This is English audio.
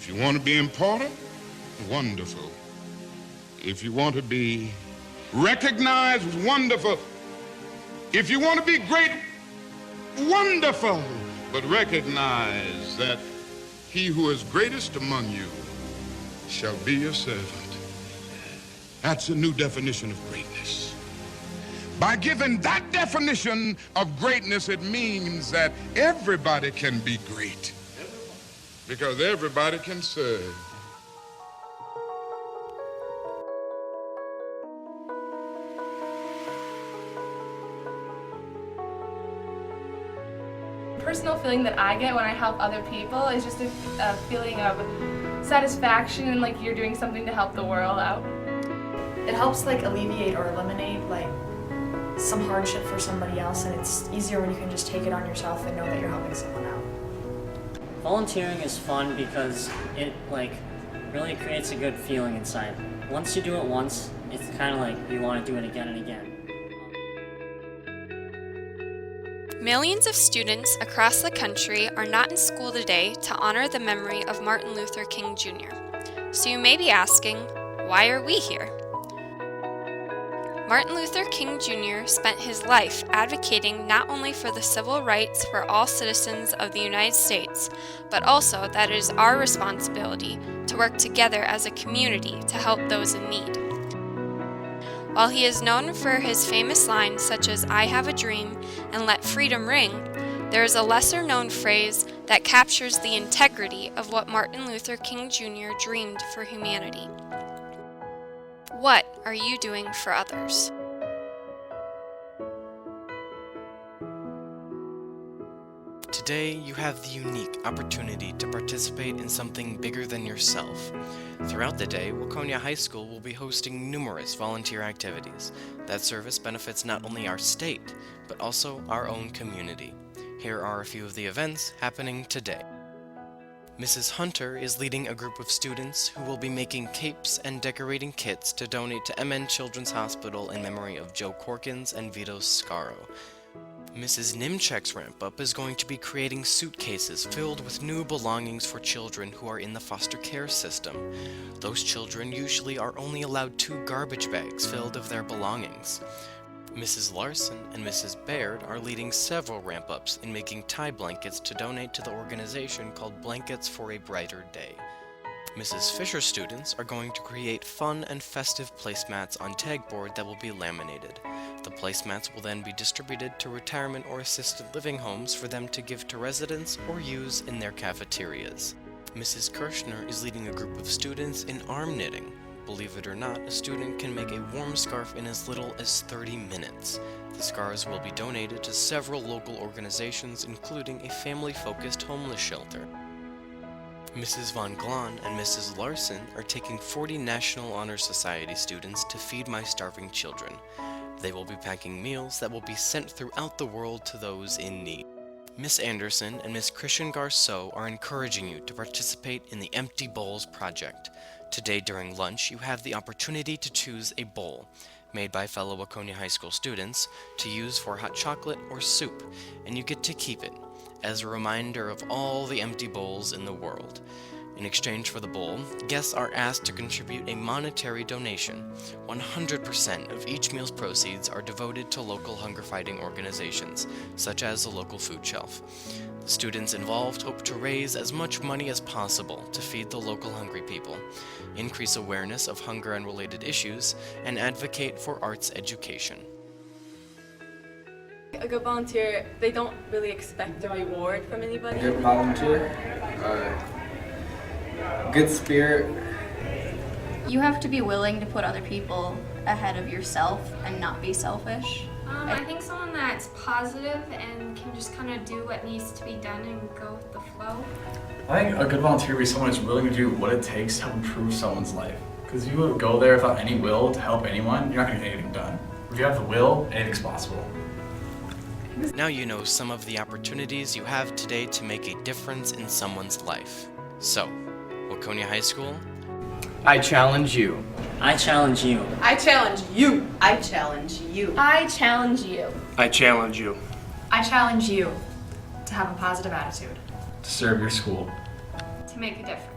If you want to be important, wonderful. If you want to be recognized, wonderful. If you want to be great, wonderful. But recognize that he who is greatest among you shall be your servant. That's a new definition of greatness. By giving that definition of greatness, it means that everybody can be great. Because everybody can serve. The personal feeling that I get when I help other people is just a feeling of satisfaction and like you're doing something to help the world out. It helps like alleviate or eliminate like some hardship for somebody else, and it's easier when you can just take it on yourself and know that you're helping someone out. Volunteering is fun because it really creates a good feeling inside. Once you do it once, it's kind of like you want to do it again and again. Millions of students across the country are not in school today to honor the memory of Martin Luther King Jr. So you may be asking, why are we here? Martin Luther King Jr. spent his life advocating not only for the civil rights for all citizens of the United States, but also that it is our responsibility to work together as a community to help those in need. While he is known for his famous lines such as "I have a dream" and "Let freedom ring," there is a lesser-known phrase that captures the integrity of what Martin Luther King Jr. dreamed for humanity. What are you doing for others? Today, you have the unique opportunity to participate in something bigger than yourself. Throughout the day, Waconia High School will be hosting numerous volunteer activities. That service benefits not only our state, but also our own community. Here are a few of the events happening today. Mrs. Hunter is leading a group of students who will be making capes and decorating kits to donate to MN Children's Hospital in memory of Joe Corkins and Vito Scaro. Mrs. Nimchek's ramp-up is going to be creating suitcases filled with new belongings for children who are in the foster care system. Those children usually are only allowed 2 garbage bags filled of their belongings. Mrs. Larson and Mrs. Baird are leading several ramp-ups in making tie blankets to donate to the organization called Blankets for a Brighter Day. Mrs. Fisher's students are going to create fun and festive placemats on tagboard that will be laminated. The placemats will then be distributed to retirement or assisted living homes for them to give to residents or use in their cafeterias. Mrs. Kirshner is leading a group of students in arm knitting. Believe it or not, a student can make a warm scarf in as little as 30 minutes. The scarves will be donated to several local organizations, including a family-focused homeless shelter. Mrs. Von Glahn and Mrs. Larson are taking 40 National Honor Society students to Feed My Starving Children. They will be packing meals that will be sent throughout the world to those in need. Miss Anderson and Miss Christian Garceau are encouraging you to participate in the Empty Bowls project. Today during lunch, you have the opportunity to choose a bowl, made by fellow Waconia High School students, to use for hot chocolate or soup, and you get to keep it, as a reminder of all the empty bowls in the world. In exchange for the bowl, guests are asked to contribute a monetary donation. 100% of each meal's proceeds are devoted to local hunger-fighting organizations, such as the local food shelf. The students involved hope to raise as much money as possible to feed the local hungry people, increase awareness of hunger and related issues, and advocate for arts education. A good volunteer, they don't really expect a reward from anybody. Good volunteer, good spirit. You have to be willing to put other people ahead of yourself and not be selfish. I think someone that's positive and can just kind of do what needs to be done and go with the flow. I think a good volunteer would be someone who's willing to do what it takes to help improve someone's life. Because if you would go there without any will to help anyone, you're not going to get anything done. If you have the will, anything's possible. Now you know some of the opportunities you have today to make a difference in someone's life. So, Waconia High School, I challenge you. I challenge you. I challenge you. I challenge you. I challenge you. I challenge you. I challenge you to have a positive attitude. To serve your school. To make a difference.